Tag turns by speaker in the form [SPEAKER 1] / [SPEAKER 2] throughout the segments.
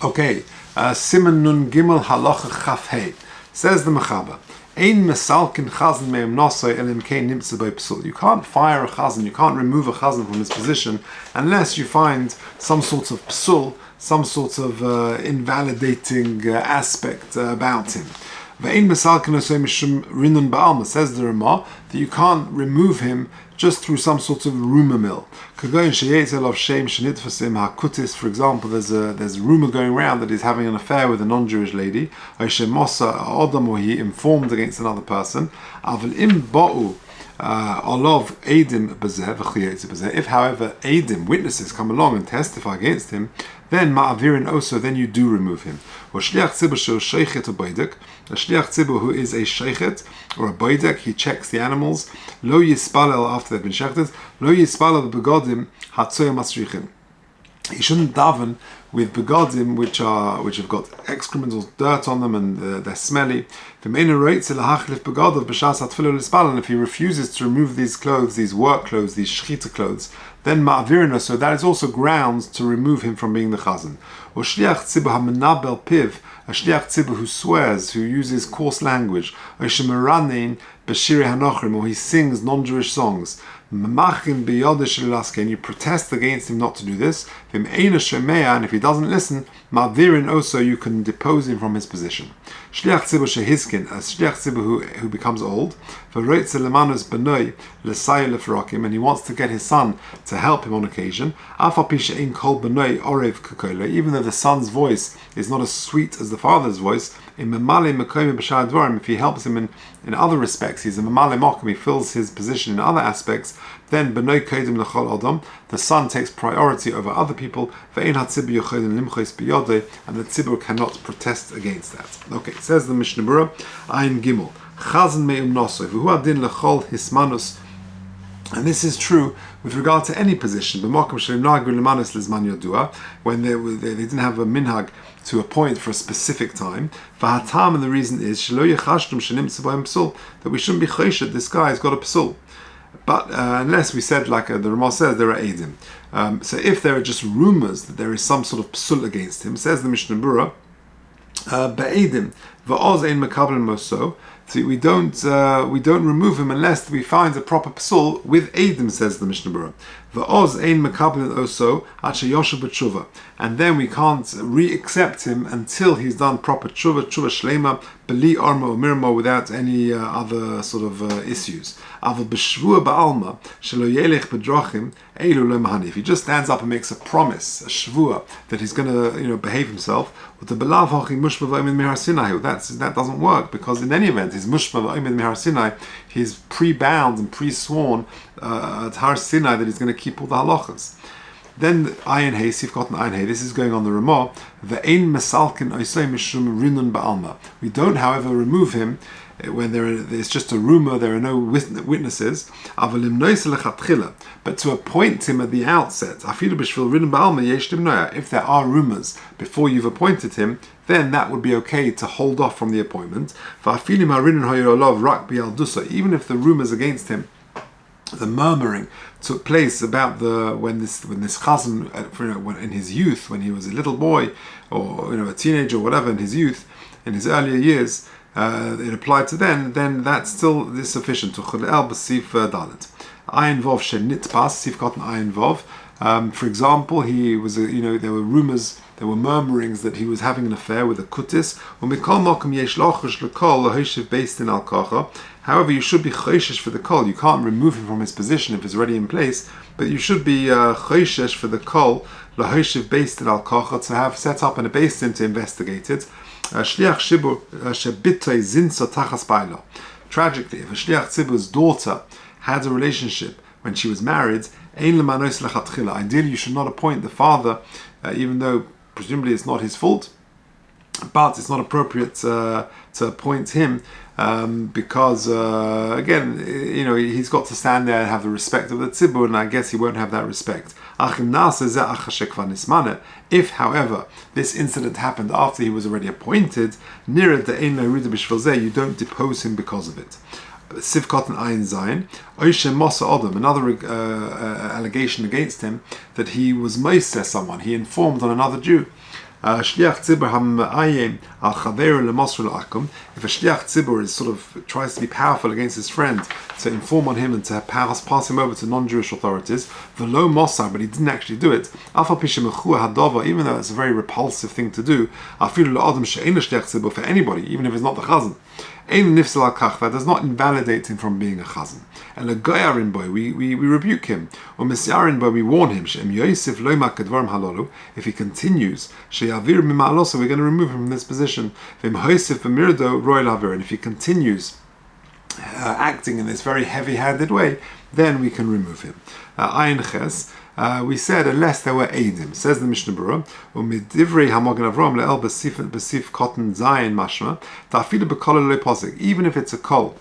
[SPEAKER 1] Okay, Siman Nun Gimel Halacha Chaf Hey. Says the Mechaber, Ein Mesalkin Chazan Me'em Nosoi Elim Kein Nimtze Bei Psul. You can't fire a Chazan, you can't remove a Chazan from his position unless you find some sort of psul, some sort of invalidating aspect about him. Ve'ein Mesalkin Nosoi Mishum Rinun Ba'alma, says the Ramah, that you can't remove him just through some sort of rumor mill. For example, there's a rumor going around that he's having an affair with a non-Jewish lady, or he informed against another person. If, however, Eidim, witnesses, come along and testify against him, then ma'avirin also, then you do remove him. A shliach tzibur who is a sheichet or a boidek, he checks the animals. Lo yispalel after they've been shechted. Lo yispalel begodim hatzoyim masrichin. He shouldn't daven with begodim which have got excrement or dirt on them and they're smelly. And if he refuses to remove these clothes, these work clothes, these shechita clothes, then ma'avirina, so that is also grounds to remove him from being the chazan. Or shliach tzibur hamenabel piv, a shliach tzibur who swears, who uses coarse language, or shemaranin b'shirei hanochrim, or he sings non-Jewish songs. And you protest against him not to do this. And if he doesn't listen, also you can depose him from his position. Shliach tzibur shehiskin, a shliach tzibur who becomes old, and he wants to get his son to help him on occasion, even though the son's voice is not as sweet as the father's voice. If he helps him in other respects, he's a mamale mokum, he fills his position in other aspects, then the son takes priority over other people, and the tzibur cannot protest against that. Okay, says the Mishnah Berurah, Ayin Gimel, Chazan me'um nosoi, v'hu adin lechol hismanus. And this is true with regard to any position. When they didn't have a minhag to appoint for a specific time, and the reason is that we shouldn't be choshed, this guy has got a psul. But unless we said, like the Ramah says, there are eidim. So if there are just rumors that there is some sort of psul against him, says the Mishnah Berurah, be'edim va'oz ein mekabel moso. So we don't remove him unless we find a proper psul with eidim, says the Mishnah Berurah. Va'oz ein mekabel oso acha yoshev b'tshuva, and then we can't re-accept him until he's done proper tshuva shlema, beli arma or mirma, without any other sort of issues. Aval b'shvua ba'alma shelo yelech b'drachim elu lo mahani. If he just stands up and makes a promise, a shvua, that he's going to behave himself, that doesn't work, because in any event he's mushma v'oimid mihar Sinai, he's pre-bound and pre-sworn at Har Sinai that he's going to keep all the halachas. Then Ayin Hey, Sif Cotton Ayin Hey, this is going on the Ramah, Ve'ein mesalkin oisei mishum rinun ba'alma. We don't, however, remove him when there's just a rumor, there are no witnesses. But to appoint him at the outset, if there are rumors before you've appointed him, then that would be okay to hold off from the appointment. Even if the rumors against him, the murmuring, took place about when this chazan in his youth, when he was a little boy or a teenager or whatever, in his youth, in his earlier years, it applied to then that's still sufficient. To chulel b'sif dalet. Ayin vov shenitpas, sif cotton ayin vov. For example, he was there were rumors, there were murmurings that he was having an affair with a kutis. However, you should be choshesh for the kol. You can't remove him from his position if it's already in place, but you should be choshesh for the kol lahoshiv based in al kocha, to have set up in a based in to investigate it. Tragically, if a shliach tzibur's daughter had a relationship when she was married, ideally you should not appoint the father, even though presumably it's not his fault, but it's not appropriate to appoint him because again, he's got to stand there and have the respect of the tzibur, and I guess he won't have that respect. If, however, this incident happened after he was already appointed, you don't depose him because of it. Sivkot and Ayin Zayin, Oishe Mosa Odom, another allegation against him, that he was Moiseh someone, he informed on another Jew. Shliach tzibur hama'ayim al chaveru lemosru la'akum. If a shliach tzibur is sort of tries to be powerful against his friend, to inform on him and to pass him over to non-Jewish authorities, v'lo mosar, but he didn't actually do it. Afal pishem mechua hadava, even though it's a very repulsive thing to do. Afilu la'adam she'ein shliach tzibur, for anybody, even if it's not the chazan. Ein nifsel al kach, that does not invalidate him from being a chazan. And a goyarin boy, we rebuke him. Or misyarin boy, we warn him. She'em yosef loima kedvarim halolu. If he continues, she'yavir mima'alosa, we're going to remove him from this position. V'im hoisef v'mirdo roy lavir. And if he continues acting in this very heavy-handed way, then we can remove him. Ayin ches. We said unless there were Eidim, says the Mishnah Berurah, U'midivrei Hamogen Avram le'el besif cotton zayin mashma, ta'afilu b'kol lo posik, even if it's a kol,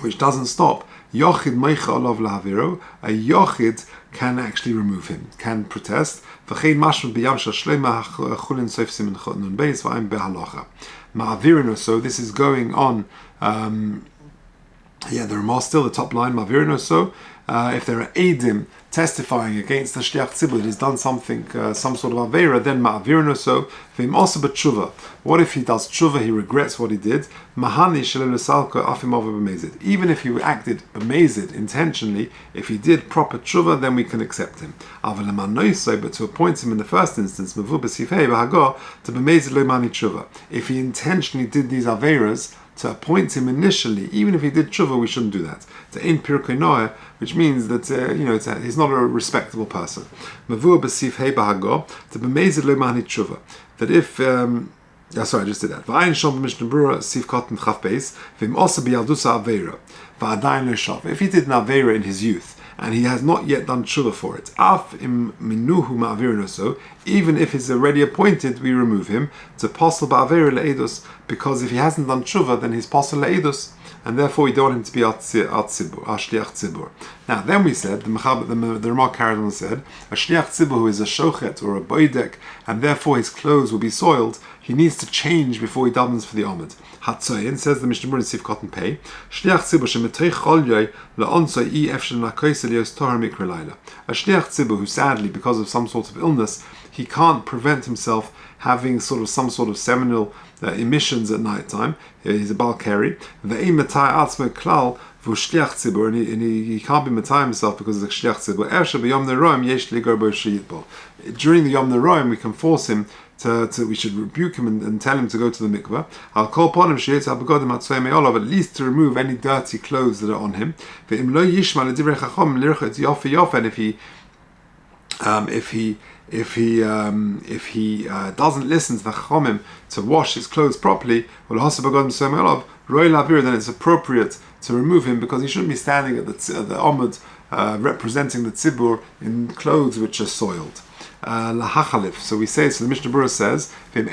[SPEAKER 1] which doesn't stop, yochid meicha olav lahaviro, a yochid can actually remove him, can protest. V'chein mashma b'yam shel shleima chulin soif simin nun beis v'ayim behalacha. Ma'avirin, so this is going on. The Ramah still, the top line, Ma'avirin so. If there are Eidim testifying against the Shliach Tzibur that he's done something, some sort of Aveira, then Ma'avirin so. V'im also b'tshuva. What if he does tshuva, he regrets what he did? Mahani shalel salko afim over b'mezid. Even if he acted b'mezid intentionally, if he did proper tshuva, then we can accept him. But to appoint him in the first instance, mevu b'sifhei b'hago, to b'mezid lo mani tshuva. If he intentionally did these Aveiras, to appoint him initially, even if he did tshuva, we shouldn't do that. To ein pirkei noah, which means that he's not a respectable person. Mavua b'sif hei b'hago to b'mezid lo mani tshuva. That if sorry, I just did that. V'ayin shom b'mishnah berurah sif cotton chaf beis v'im also b'yaldusa aveira v'adayin lo shav. If he did an aveira in his youth and he has not yet done tshuva for it, af im minuhu ma'avirin so, even if he's already appointed, we remove him to posel ba'aveira le'edus, because if he hasn't done tshuva, then he's posel le'edus, and therefore we don't want him to be shliach tzibur. Now, then we said, the Ramah carried on and said, a shliach tzibur who is a shochet or a boidek, and therefore his clothes will be soiled, he needs to change before he davens for the omid. Hatzoyin, says the Mishnah Berurah in Sif Cotton Pei, shliach tzibur shemetei cholyoi le'onsoi i efshen lakois elios torah mikra laila. A shliach tzibur who sadly, because of some sort of illness, he can't prevent himself having some sort of seminal emissions at night time. He's a balkari. Ve'im matai atzmo klal v'shliach tzibur, and he can't be matai himself because of the shliach tzibur. Ersha b'yom neroim yesh ligor bo sheyitbol. During the yom neroim, we can force him we should rebuke him and tell him to go to the mikveh. I'll call upon him at least to remove any dirty clothes that are on him. And if he doesn't listen to the chachamim to wash his clothes properly, then it's appropriate to remove him, because he shouldn't be standing at the omud representing the tzibur in clothes which are soiled. Lahachalif. So we say, so the Mishnah Berurah says, if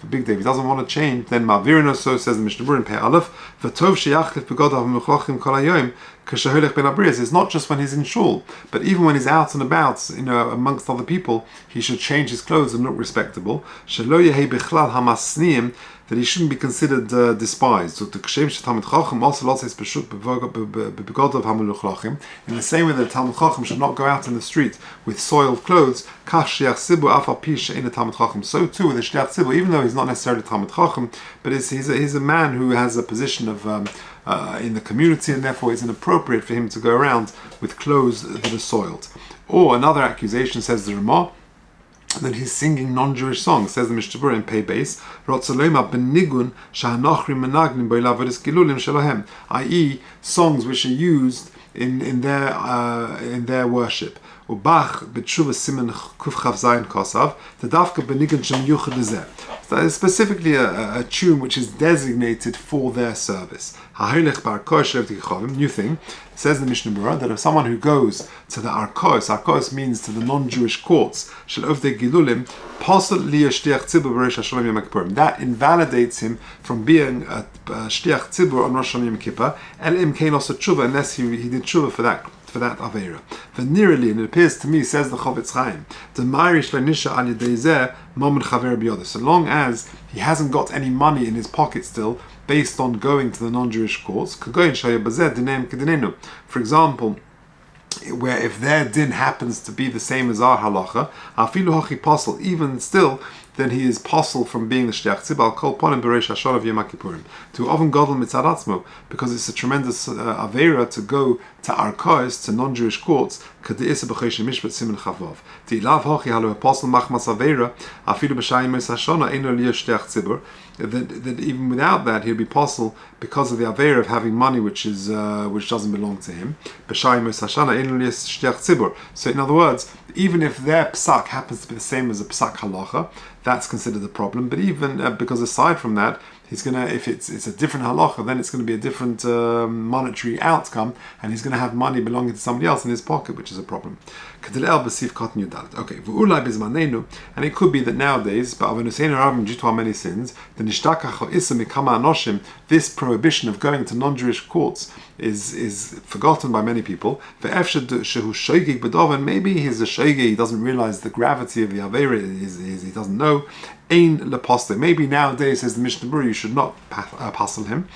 [SPEAKER 1] big day, if he doesn't want to change, then Ma'avirin so, says the Mishnah Berurah in Pei Aleph, v'tov sheyachlif begodav mechuchim kol hayoim k'sheholech ben abriyas. It's not just when he's in shul, but even when he's out and about, amongst other people, he should change his clothes and look respectable. Shelo yehei bichlal hamasniim, that he shouldn't be considered despised. So in the same way that the Talmud Chacham should not go out in the street with soiled clothes, so too with the Shliach Tzibur, even though he's not necessarily Talmud Chacham, but he's a man who has a position of in the community, and therefore it's inappropriate for him to go around with clothes that are soiled. Or another accusation, says the Ramah, that he's singing non-Jewish songs. Says the Mishnah Berurah in Pei Beis, i.e. songs which are used in their worship. Ubach b'tshuva simen kuf chav zayin kosav the dafka benigan shem yuchad lezeh. That is specifically a tune which is designated for their service. New thing, says the Mishnah Berurah, that if someone who goes to the arkos means to the non-Jewish courts, that invalidates him from being a shliach tzibur on Rosh Hashanah Yom Kippur, unless he did tshuva for that Aveira. Venerally, and it appears to me, says the Chofetz Chaim, so long as he hasn't got any money in his pocket still, based on going to the non-Jewish courts, for example, where if their din happens to be the same as our halacha, afilu hachi posel, even still, then he is posel from being the shliach tzibur kol ponim bereish hashon of Yom Kippurim to oven gadol mitzad atzmo, because it's a tremendous avera to go to arkos, to non-Jewish courts, kadeisa b'choshen mishpat siman chavav. Ti lav hachi halu posel machmas avera afilu b'shayim mes hashona eino liya shliach tzibur. That even without that he'll be posel because of the avera of having money which doesn't belong to him. So in other words, even if their psak happens to be the same as a psak halacha, that's considered a problem. But even because aside from that, he's gonna, if it's a different halacha, then it's going to be a different monetary outcome, and he's going to have money belonging to somebody else in his pocket, which is a problem. Okay, and it could be that nowadays, but due to our many sins, this prohibition of going to non-Jewish courts is forgotten by many people. Maybe he's a shogeg, he doesn't realize the gravity of the avera, he doesn't know. Maybe nowadays, says the Mishnah Berurah, you should not passel him.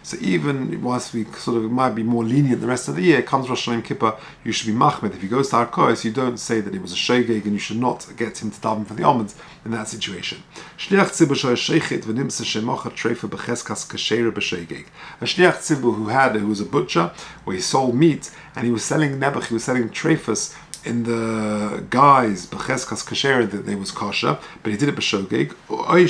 [SPEAKER 1] So even whilst we sort of might be more lenient the rest of the year, comes Rosh Hashanah Kippur, you should be machmed. If he goes to Arkos, you don't say that it was a shogeg, and you should not get him to daven for the almonds in that situation. A shliach tzibur who was a butcher, where he sold meat, and he was selling nebuch, he was selling treifas in the guise b'cheskas kasher that they was kosher, but he did it b'shogeg. Or he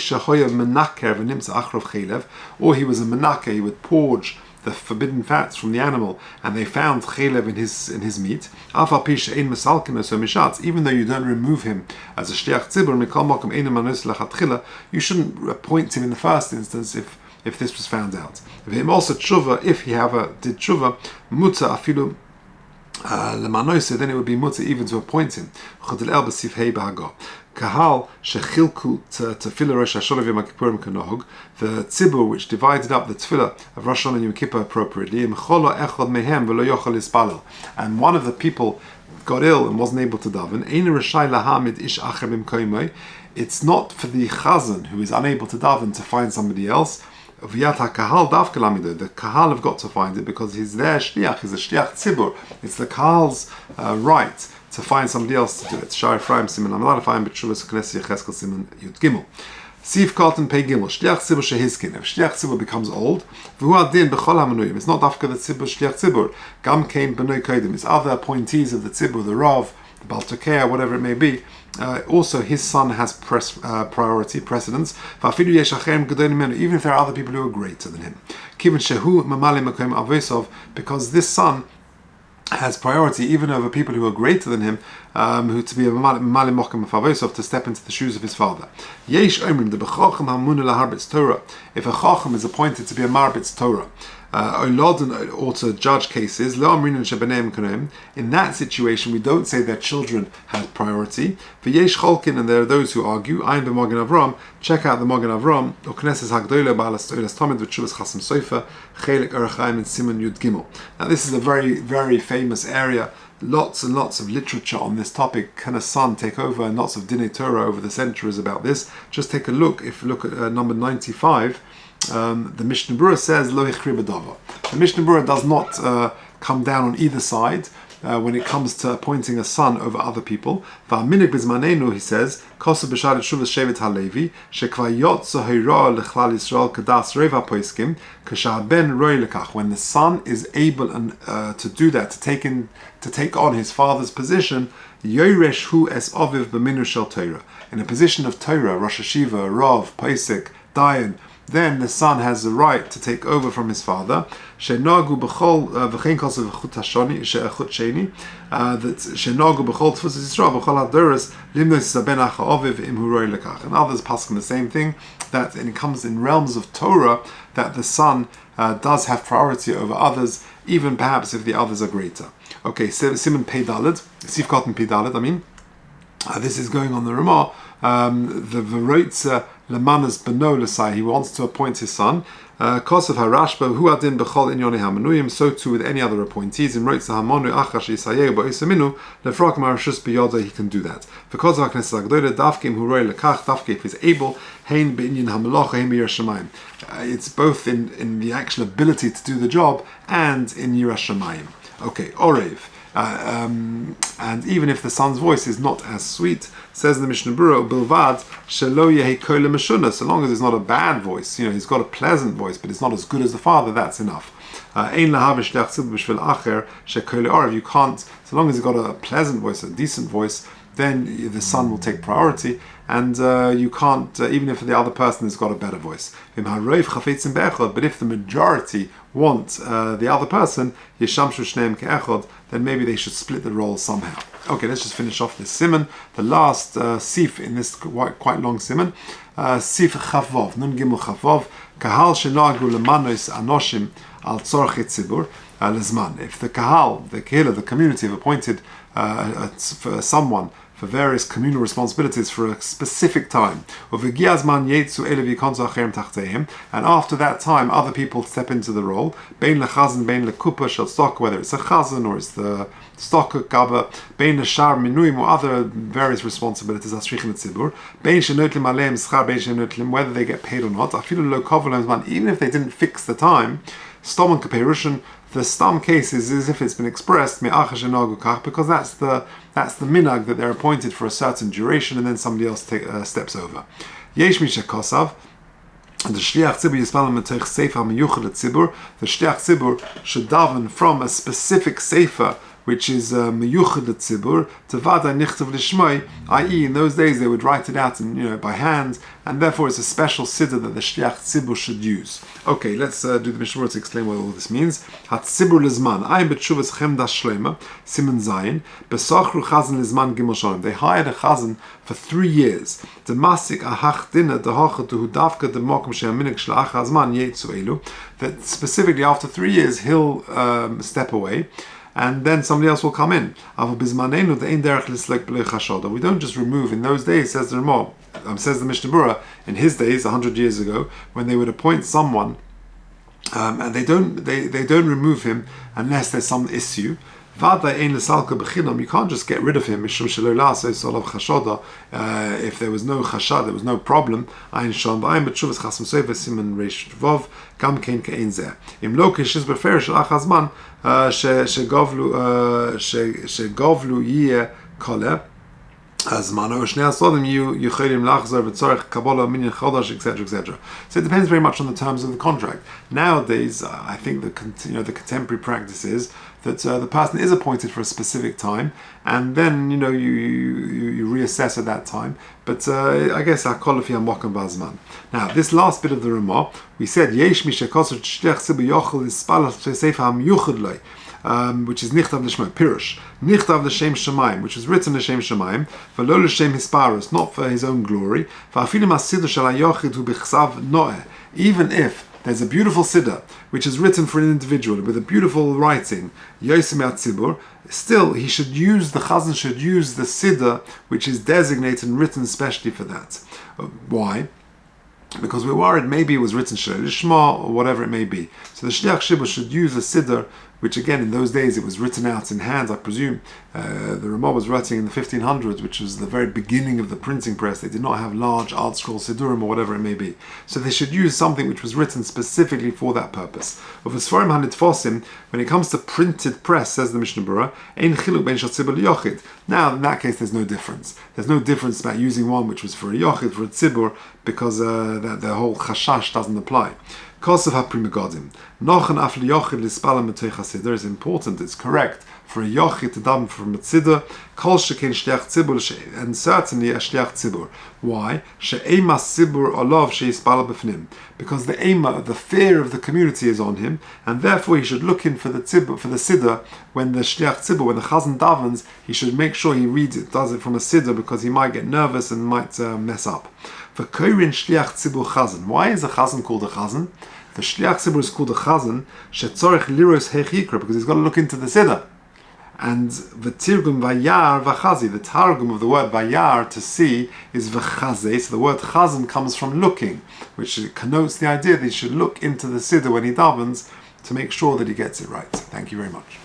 [SPEAKER 1] was a menake, he would porge the forbidden fats from the animal, and they found chelev in his meat. Even though you don't remove him as a shliach tzibur, you shouldn't appoint him in the first instance if this was found out. Also tshuva, if he did tshuva, muta afilu then it would be mutter even to appoint him. Kahal shechilku tefillah Rosh Hashanah Yom Kippurim kanohog, the tzibur which divided up the tefillah of Rosh Hashanah Yom Kippur appropriately, and one of the people got ill and wasn't able to daven. It's not for the Chazan who is unable to daven to find somebody else. The kahal have got to find it because he's their shliach, he's a shliach tzibur. It's the kahal's right to find somebody else to do it. Shar Ephraim Siman Amalal Ephraim B'Tshuvas Knesset Yecheskel Siman Yud Gimel. Sif Katan Pei Gimel. Shliach tzibur shehizkin. If shliach tzibur becomes old, v'hu adin b'chol hamanuyim. It's not dafka the tzibur shliach tzibur. Gam kein b'noi kodim. It's other appointees of the tzibur, the rav, the baltokea, whatever it may be. Also, his son has priority, precedence. Even if there are other people who are greater than him, because this son has priority even over people who are greater than him, who to be a mamali mokem of to step into the shoes of his father. If a chacham is appointed to be a marbitz Torah, or to judge cases, in that situation we don't say their children have priority. And there are those who argue, check out the Magen Avram, or Knesses Hagdola Ba'alas Toilas Tamid v'Tshuvas Chasam Sofer Chelik Orach and Siman Yud Gimel. Now this is a very, very famous area. Lots and lots of literature on this topic. Can a son take over? And lots of Dinei Torah over the centuries about this. Just take a look. If you look at number 95, the Mishnah Berurah says Lo Yichri B'Davar. The Mishnah Berurah does not come down on either side when it comes to appointing a son over other people. V'aminig b'zmanenu, he says, Kosu b'sharet shuvas shevet halevi shekvar yotzo hira lechlal Yisrael kadas rov hapoiskim kashaben roi lekach. When the son is able to do that, to take on his father's position, yoresh hu es oviv b'minu shel Torah, in a position of Torah, Rosh Hashiva, Rav, Paisik, Dayan, then the son has the right to take over from his father. Shenagu b'chol v'chein kosav v'chut hashoni she'echut sheni, that shenagu b'chol tfus Yisrael b'chol hadoros limnos zaben acha oviv im hu roi lekach. And others paskin the same thing, that it comes in realms of Torah that the son does have priority over others, even perhaps if the others are greater. Okay, Simon Pei Daled, Sif Cotton Pei Daled, this is going on the Ramah. The Veroitza Lemanas Beno Lasai, he wants to appoint his son. Kosav harashba hu adin b'chol inyonei hamanuyim. So too with any other appointees. In roitza hamanu achash yisayeu ba'osaminu lefrak marashus b'yoda, he can do that. Because of Knesset Agdola, Davkim hu roi lekach, Davke if he's able, hein b'inyan hamalocha, hein b'yir shamayim. It's both in the actual ability to do the job and in Yiras Shamayim. Okay, Orev. And even if the son's voice is not as sweet, says the Mishnah Berurah, Bilvad shelo yehi kol meshuna, so long as it's not a bad voice, he's got a pleasant voice, but it's not as good as the father, that's enough. Ein lahav shliach tzibur b'shvil acher shekol orav. You can't, so long as he's got a pleasant voice, a decent voice, then the son will take priority, and you can't, even if the other person has got a better voice. But if the majority want the other person, then maybe they should split the role somehow. Okay, let's just finish off this simon. The last sif in this quite long simon. Sif chavov, nun gimel chavov, kahal shenoagu lemanos anoshim al tzorchei tzibur lezman. If the kahal, the kehillah, the community have appointed for someone for various communal responsibilities for a specific time, and after that time other people step into the role, whether it's a chazan or it's the stock gaba, or other various responsibilities, whether they get paid or not, even if they didn't fix the time, the stam case is as if it's been expressed because that's the minhag that they're appointed for a certain duration and then somebody else steps over. Yesh misha kosav. The shliach tzibur yispalim metoch sefer miyuchad tzibur. The shliach tzibur should daven from a specific sefer which is miyuchad tzibur tevada nichtav lishmoi, i.e. in those days they would write it out by hand, and therefore it's a special siddur that the shliach tzibur should use. Okay, let's do the Mishnah to explain what all this means. Hat tzibur lizman, ayin betshuvas chemda shlema, siman zayin, besachru chazan lizman gimel shalom. They hired a chazan for 3 years. The masik ahach dinah dehocha to hudavka demokum she'aminik shlach hazman yetzu elu. That specifically after 3 years he'll step away, and then somebody else will come in. We don't just remove. In those days, says the Ramah, says the Mishnah Berurah, in his days, 100 years ago, when they would appoint someone, and they don't remove him unless there's some issue. You can't just get rid of him if there was no chashad, there was no problem. Azmano Shnei Asodim Yuchelim Lachzor V'Tzorech Kabbalah Minyan Chodesh, etc., etc. So it depends very much on the terms of the contract. Nowadays, I think the contemporary practice is that the person is appointed for a specific time, and then you reassess at that time. But I guess Hakol Lefi Hamokam V'Azman. Now, this last bit of the Ramah, we said Yesh Mishakosot Shliach Tzibur Yochel Ispal Sefer HaMiyuchad Loi, which is Nichtav L'Shema, Pirush, Nichtav L'Shem Shemaim, which is written L'Shem Shemaim, V'lo L'Shem Hisparus, not for his own glory, V'afilim HaSiddur Shel HaYochid Hu B'chsav Noeh, even if there's a beautiful siddur which is written for an individual with a beautiful writing, Yosem HaTzibur, still the Chazan should use the siddur which is designated and written specially for that. Why? Because we're worried maybe it was written Shalei Lishma or whatever it may be. So the Shliach Shibur should use a siddur, which again in those days it was written out in hand, I presume. The Ramah was writing in the 1500s, which was the very beginning of the printing press. They did not have large art scroll siddurim or whatever it may be. So they should use something which was written specifically for that purpose. When it comes to printed press, says the Mishnah Berurah, Ein chiluk ben shel tzibur liyochid. Now in that case there's no difference. There's no difference about using one which was for a yochid, for a tzibur, because the whole chashash doesn't apply. Kosav ha-primigodim. Nochen af liyochid lispala metoich hasiddur is important, it's correct for a yochid to daven from a tziddur, kol shekein shliach tzibur, and certainly a shliach tzibur. Why? She'ema tzibur olav she'ispala b'fnim. Because the ema, the fear of the community is on him, and therefore he should look in for the tzibur, for the siddur, when the shliach tzibur, when the chazan davens, he should make sure he reads it, does it from a siddur, because he might get nervous and might mess up. For koirin shliach tzibur chazan. Why is a chazan called a chazan? The shliach tzibur is called a chazan shetzorech liros hechikra, because he's got to look into the siddur. And the Tirgum Vayar Vachazi, the Targum of the word Vayar, to see, is Vachaze. So the word Chazan comes from looking, which connotes the idea that he should look into the Siddur when he davens to make sure that he gets it right. Thank you very much.